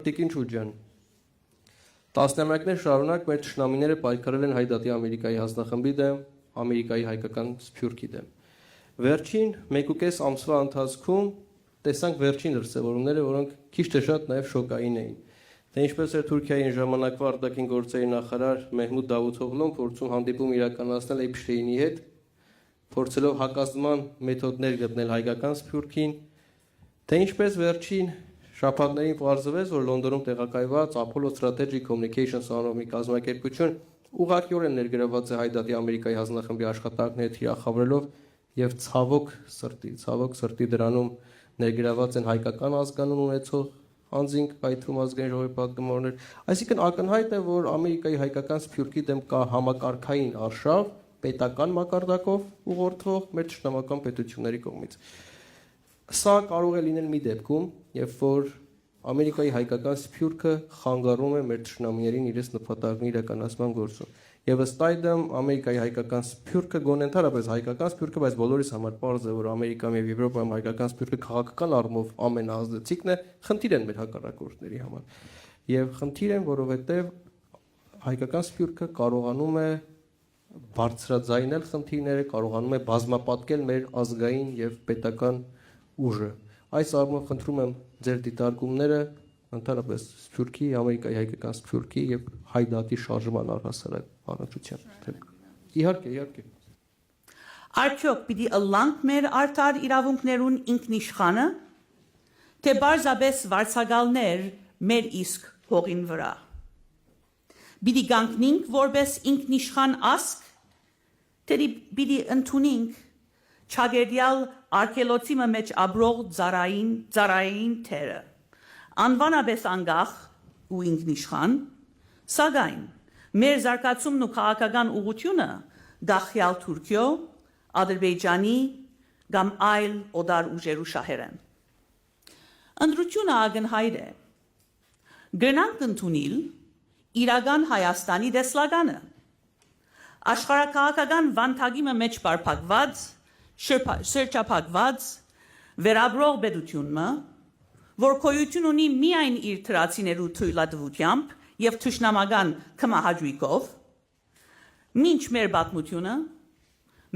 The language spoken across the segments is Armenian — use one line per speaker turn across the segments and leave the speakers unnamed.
Տիկին Շուջյան։ Տասնամյակներ շարունակ մեր թշնամիները պայքարել են Հայդատի Ամերիկայի հանձնախմբի դեմ, Ամերիկայի հայկական սփյուռքի դեմ։ Վերջին 1.5 ամսվա ընթացքում տեսանք վերջին դրսևորումները, որոնք քիչ թե շատ նաև շոկային էին։ Թե ինչպես էր Թուրքիայի ժամանակվա արտաքին գործերի նախարար Մեհմուդ Դավութօղլուն փորձում հանդիպում իրականացնել Էփշտեյնի հետ, փորձելով հակազդման մեթոդներ գտնել հայկական սփյուռքին, թե ինչպես վերջին շաբաթներին պարզվեց, որ Լոնդոնում տեղակայված Apollo Strategic Communications անունով մի կազմակերպություն ուղղակիորեն ներգրավված է Հայդատի Ամերիկայի հանձնախմբի աշխատանքները թիրախավորելով եւ ցավոք սրտի դրանում ներգրաված են հայկական ազգանուն ունեցող անձինք, այդ թվում ազգային ժողովի պատգամավորներ, այսինքն ակնհայտ է, որ Ամերիկայի հայկական սփյուռքի դեմ կա համակարգային արշավ պետական մակարդակով ուղղորդվող մեր ճշտամական պետությունների կողմից։ Սա կարող է լինել մի դեպքում, երբ որ Ամերիկայի հայկական սփյուռքը խանգարում է մեր ճշտամիներին իրենց նպատակների իրականացման գործում։ Եվ ըստ այդմ Ամերիկայի հայկական սփյուռքը գոնե ընդհանրապես հայկական սփյուռքը, բայց բոլորիս համար պարզ է, որ Ամերիկայում եւ Եվրոպայում հայկական սփյուռքը քաղաքական առումով ամենաազդեցիկն է, խնդիր են մեր հակառակորդների համար։ Եվ խնդիր են, որովհետեւ հայկական սփյուռքը կարողանում է բարձրաձայնել խնդիրները, կարողանում է բազմապատկել մեր ազգային եւ պետական ուժը։ Այս առումով խնդրում եմ ձեր դիտարկումները ընդհանրապես սփյուռքի, Ամերիկայի հայկական սփյուռքի եւ Հայդատի շարժման առհասարակ առնչությամբ։ Իհարկե։
Արդյոք պիտի ըլլանք մեր արդար իրավունքներուն ինքնիշխանը, թե բարձաբես վարձակալներ մեր իսկ հողին վրա։ Պիտի գանքնինք որպես ինքնիշխան ասկ, թե պիտի ընդունինք չագերդյալ արգելոցի մեջ ապրող ծառային թերը, անվանաբես անգախ ու ինքնիշխան, սակայն մեր զարգացումն ու քաղաքական ուղղությունը դախյալ Թուրքիո, Ադրբեջանի կամ այլ օտար ուժերու շահեր են։ Ընդրությունը ակնհայտ է։ Գնանք ընդունել իրական Հայաստանի դեսլականը, աշխարհաքաղաքական վանդակի մեջ բարփակված, շրջափակված վերաբրող պետությունը, որ գոյություն ունի միայն իր թրացիներու թույլատվությամբ եւ թշնամական կմահաճույքով, մինչ մեր պատմությունը,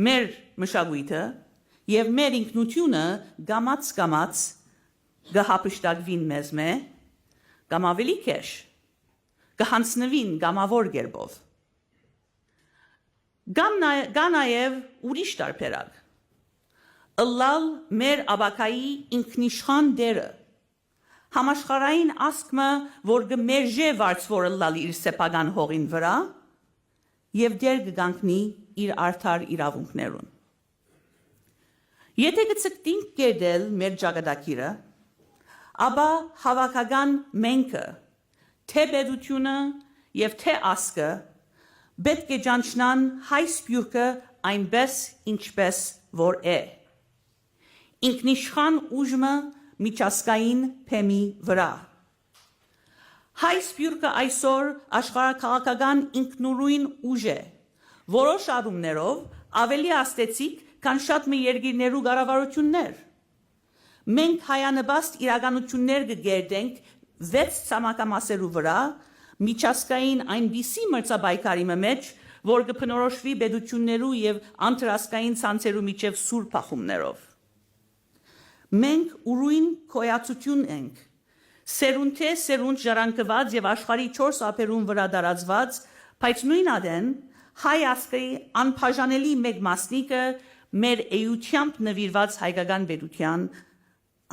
մեր մշակույթը եւ մեր ինքնությունը գամած գահապշտակվին մեզ մե, կամ ավելի քեշ, գահանցնվին գամավոր գերբով։ Գա նաեւ ուրիշ տարբերակ, ըլլալ մեր աբակայի ինքնիշխան դերը, համաշխարհային ասկմը, որ գմերժե վարձվոր ըլլալ իր սեփական հողին վրա եւ դեր կգանքնի իր արդար իրավունքներուն։ Եթե գցկտինք կերդել մեր ճակատագիրը, ապա հավաքական մենքը, թե պետությունը եւ թե ասկը պետք է ճանչնան հայ սփյուռքը այնպես ինչպես որ է։ Ինքնիշխան ուժը միջազգային փեմի վրա։ Հայ սփյուռքը այսօր աշխարհաքաղաքական ինքնուրույն ուժ է, որոշ առումներով ավելի աստեցիկ, քան շատ մի երկիրներու կառավարություններ։ Մենք հայանպաստ իրականություններ կգերդենք 6 ցամաքամասերու վրա, միջազգային այնպիսի մրցապայքարի մեջ, որ կփնորոշվի պետություններու եւ անդրասկային ցանցերու միջև սուր փախումներով։ Մենք ուրույն կոյացություն ենք, սերունդե սերունդ ժառանգված եւ աշխարհի 4 ափերուն վրա դարածված, բայց նույն ադեն հայ ասկի անբաժանելի մեկ մասնիկը մեր էությամբ նվիրված հայկական պետության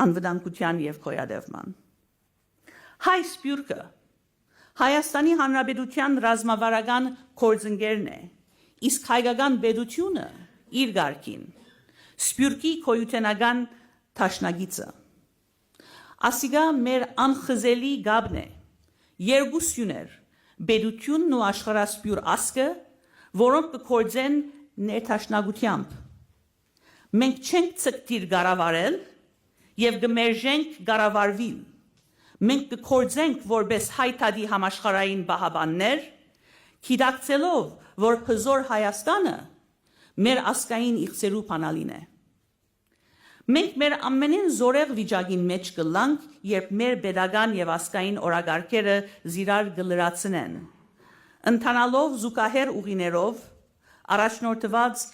անվտանգության եւ գոյատևման։ Հայ սփյուռքը Հայաստանի Հանրապետության ռազմավարական գործընկերն է, իսկ հայկական պետությունը իր ղարքին սփյուռքի գոյութենական Տաշնագիծը։ Ասիգա մեր անխզելի գաբն է, երկու սյուներ, պետությունն ու աշխարհասփյուռ ասկը, որոնք կգործեն ներտաշնագությամբ։ Մենք չենք ցկտիր գարավարել եւ կմերժենք գարավարվիլ։ Մենք կգործենք որպես հայտարարի համաշխարհային բահաբաններ, գիտակցելով, որ հզոր Հայաստանը մեր ասկային իղձերու բանալին է։ Մենք մեր ամենին զորեղ վիճակին մեջ կլանք, երբ մեր pedagogan եւ ասկային օրագարկերը զիրար գլրացնեն։ Ընթանալով զուգահեռ ուղիներով, առաջնորդված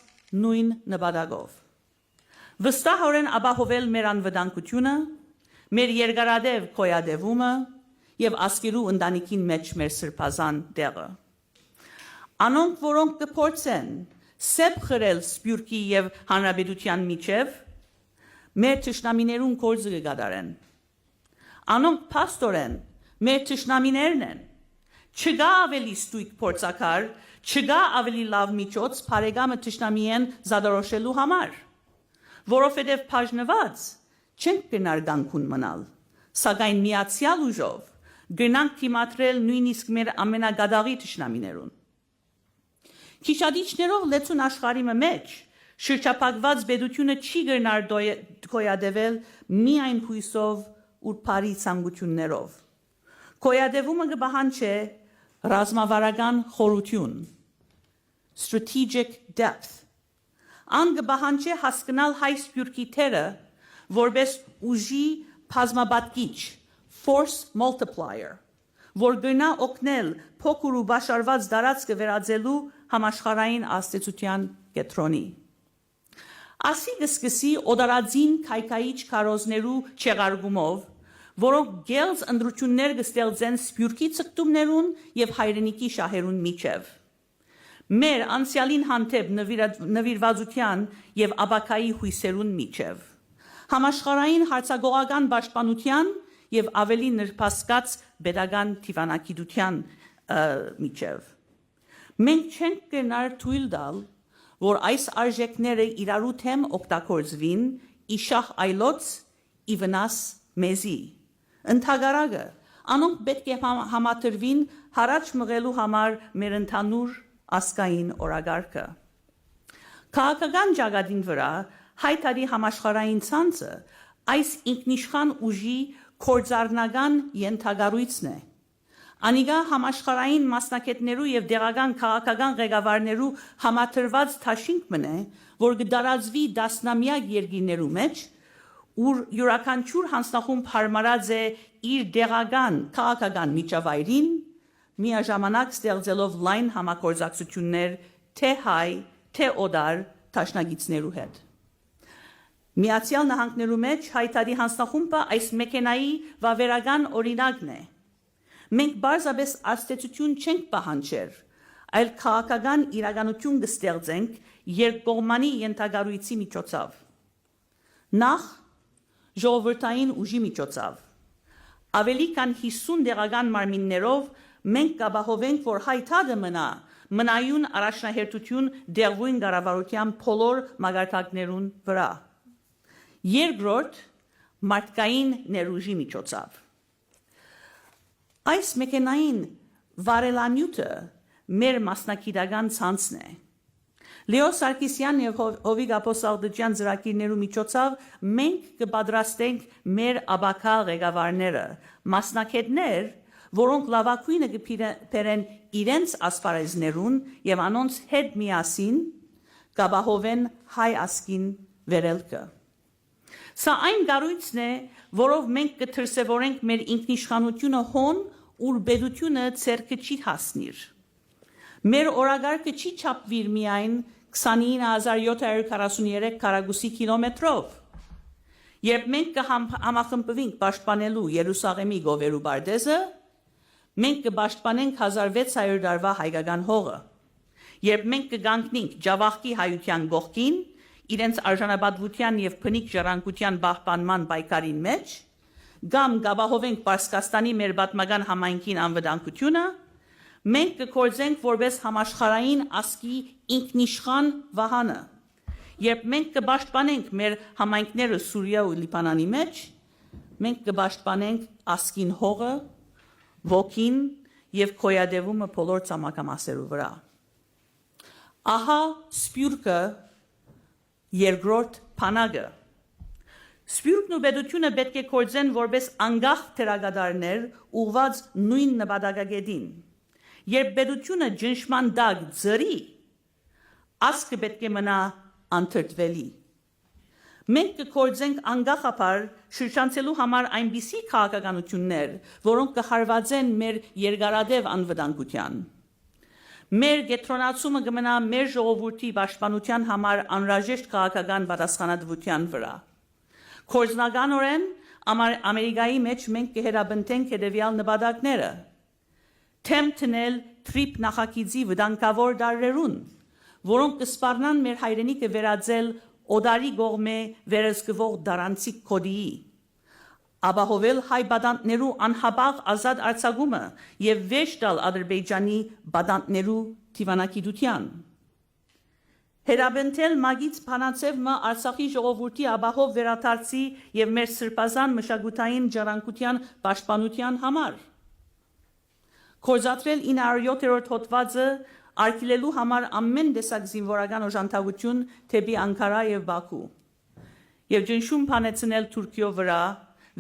նույն նպատակով։ Վստահորեն ապահովել մեր անվտանգությունը, մեր երկարադեպ գոյատևումը եւ ասկերու ընտանիքին մեջ մեր սրբազան տեղը։ Անոնք, որոնք կփորձեն սեփ խրել Սփյուռքի եւ Հանրապետության միջև, մեր ճշնամիներուն կորձը կգադարեն։ Անոնք փաստորեն մեր ճշնամիներն են։ Չկա ավելի ստույգ փորձակար, չկա ավելի լավ միջոց բարեկամը ճշնամիեն զադարոշելու համար, որովհետև բաժնված չենք գնար գանկուն մնալ, սակայն միացյալ ուժով գնանք թիմադրել նույնիսկ մեր ամենագադաղի ճշնամիներուն։ Քիշադիչներով լեցուն աշխարհի մեջ շրջապակված պետությունը չի գնար գոյատևել միայն հույսով ու բարի ցանկություններով։ Գոյատևումը կպահանջի ռազմավարական խորություն, strategic depth, ան կպահանջի հասկանալ հայ սփյուռքի թերը որպես ուժի բազմապատկիչ, force multiplier, որ գնա օգնել փոքր ու բաշարված դարածքը վերածելու համաշխարհային աստեցության կետրոնի։ Ասի կսկսի օդարածին քայքայիչ քարոզներու չեղարգումով, որոնք գելզ ընդրություններ կստեղծեն Սփյուռքի ցկտումներուն եւ հայրենիքի շահերուն միջև։ Մեր անցյալին հանդեպ նվիրվածության եւ աբակայի հույսերուն միջև։ Համաշխարհային հարցագողական պաշտպանության եւ ավելի նրբասկած pedagogan դիվանագիտության միջև։ Մենք չենք գնար թույլ տալ, որ այս արժեքները իրարու թեմ օգտագործվին իշահ այլոց ի վնաս մեզի։ Ընդհակառակը, անոնք պետք է համադրվին հարաճ մղելու համար մեր ընդհանուր ասկային օրագարկը։ Քաղաքական ճակատին վրա հայտարի համաշխարհային ցանցը այս ինքնիշխան ուժի կորձառնական ենթագառույցն է։ Անիգա համաշխարհային մասնակիցներու եւ դեղական քաղաքական ղեկավարներու համադրված թաշինք մնե, որ կդարածվի դասնամյակ երկիրներու մեջ, ուր յուրաքանչյուր հանձնախումբ հարմարած է իր դեղական քաղաքական միջավայրին, միաժամանակ ստեղծելով լայն համագործակցություններ թե հայ, թե օդար տաշնագիցներու հետ։ Միացյալ Նահանգներու մեջ հայտարի հանձնախումբը այս մեքենայի վավերական օրինակն է։ Մենք բարձրապես աստեցություն չենք պահանջեր, այլ քաղաքական իրականություն կստեղծենք երկկողմանի ենթագառույցի միջոցով։ Նախ ժողովրդային ուժի միջոցով։ Ավելի քան 50 դեղական մարմիններով մենք կապահովենք, որ հայտարարը մնայուն առաջնահերթություն դեղույն կառավարության բոլոր մագարտակներուն վրա։ Երկրորդ մարդկային ներուժի միջոցով։ Այս մեքենային վարելանյութը մեր մասնակիտական ցանցն է։ Լեո Սարգսյան եւ Հովիկ Ապոստոլյան ծրագիրներու միջոցով մենք կպատրաստենք մեր աբակա ղեկավարները, մասնակիցներ, որոնք լավագույնը կբերեն իրենց ասպարեզներուն եւ անոնց հետ միասին կապահովեն հայ ասկին վերելքը։ Սա այն կառույցն է, որով մենք կդրսևորենք մեր ինքնիշխանությունը հոն, ուր պետությունը ցերկը չի հասնիր։ Մեր օրագարկը չի չափվիր միայն 29743 քառակուսի կիլոմետրով։ Երբ մենք կհամախմբվենք պաշտպանելու Երուսաղեմի գովերու բարձը, մենք կպաշտպանենք 1600 տարվա հայկական հողը։ Երբ մենք կգանքնենք Ջավախքի հայության գողքին, իրենց արժանապատվության եւ բնիկ ժառանգության պահպանման պայքարին մեջ, կամ կապահովենք Պարսկաստանի մեր պատմական համայնքին անվտանգությունը, մենք կկործենք որպես համաշխարհային ասկի ինքնիշխան վահանը։ Երբ մենք կպաշտպանենք մեր համայնքները Սուրիա ու Լիբանանի մեջ, մենք կպաշտպանենք ասկին հողը, ոգին եւ գոյատևումը բոլոր ցամաքամասերու վրա։ Ահա Սփյուռքը երկրորդ բանակը։ Սփյուռքն ու պետությունը պետք է կործեն որպես անկախ թերագադարներ ուղված նույն նպատակագետին։ Երբ պետությունը ճնշման տակ ձրի, ասկը պետք է մնա անթրթվելի։ Մենք կգործենք անգախապար շրջանցելու համար այնպիսի քաղաքականություններ, որոնք կհարվածեն մեր երկարադեպ անվտանգության։ Մեր գետրոնացումը կմնա մեր ժողովրդի պաշտպանության համար անհրաժեշտ քաղաքական պատասխանատվության վրա։ Գործնականորեն Ամերիկայի մեջ մենք կհրաբնթենք հետևյալ նպատակները. թեմ տնել թրիփ նախագիծի վտանգավոր դարերուն, որոնք կսպառնան մեր հայրենիքը վերածել օդարի կողմե վերահսկվող դարանցիկ կոդիի, ապահովել հայ պատանդներու անհապաղ ազատ արձակումը եւ վեճ տալ Ադրբեջանի պատանդներու դիվանագիտության։ Հրաբնթել մագից փանացևը Արցախի ժողովրդի ապահով վերադարձի եւ մեր սրբազան մշակութային ժառանգության պաշտպանության համար։ Կորզատրել 907-րդ հոդվածը արգելելու համար ամեն տեսակ զինվորական օժանդակություն թեպի Անկարա եւ Բաքու եւ ճնշում փանեցնել Թուրքիո վրա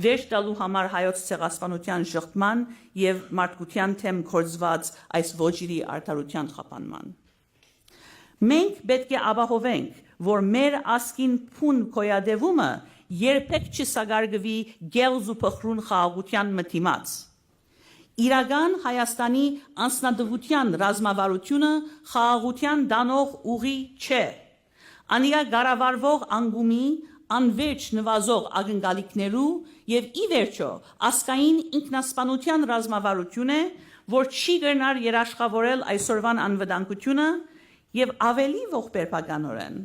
վեճ տալու համար հայոց ցեղասպանության շղթման եւ մարդկության թեմ կորզված այս ոճերի արդարության խափանման։ Մենք պետք է ապահովենք, որ մեր ասկին փուն կոյադևումը երբեք չսագարգվի գեղձ ու փխրուն խաղաղության մտիմաց։ Իրական Հայաստանի անձնադվության ռազմավարությունը խաղաղության դանող ուղի չէ։ Անիա գարավարվող անգումի անվերջ նվազող ակնկալիքներու եւ ի վերջո ասկային ինքնասպանության ռազմավարություն է, որ չի գնար երաշխավորել այսօրվան անվտանգությունը եւ ավելի ողբերգականորեն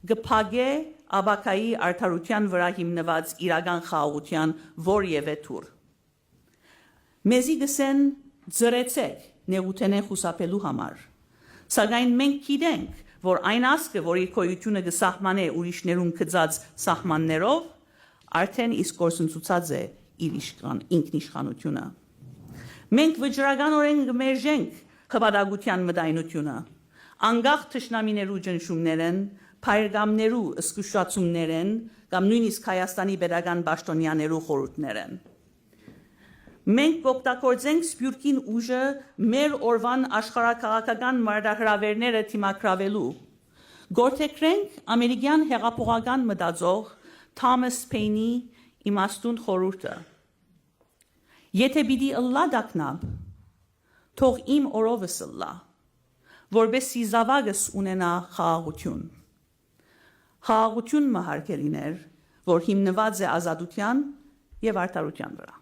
գփագե աբակայի արդարության վրա հիմնված իրական խաղաղության որևէ թուր։ Մեզի գսեն ծրեցեք նեղութենե խուսափելու համար, սակայն մենք գիտենք, որ այն ասկը, որ իր քոյությունը կսահմանե ուրիշներուն գծած սահմաններով, արդեն իսկ գործընծուցած է իր ինքնիշխանությունը։ Մենք վճռականորեն կմերժենք հպատակության մտայնությունը, անգախ թշնամիներու ճնշումներն, փայրգամներու զսկուշացումներն կամ նույնիսկ Հայաստանի պետական պաշտոնյաներու խորհուրդներն։ Մենք կօգտագործենք սփյուռքին ուժը մեր օրվան աշխարհակաղակական մարտահրավերները դիմակրավելու։ Գործեքրենք ամերիկյան հեղափոխական մտածող Թոմաս Փեյնի իմաստուն խորհուրդը։ Եթե պիտի ըլլա դակնապ, թող իմ օրովս ըլլա, որբեսի զավակս ունենա խաղաղություն։ Խաղաղություն մահարգելիներ, որ հիմնված է ազատության եւ արդարության վրա։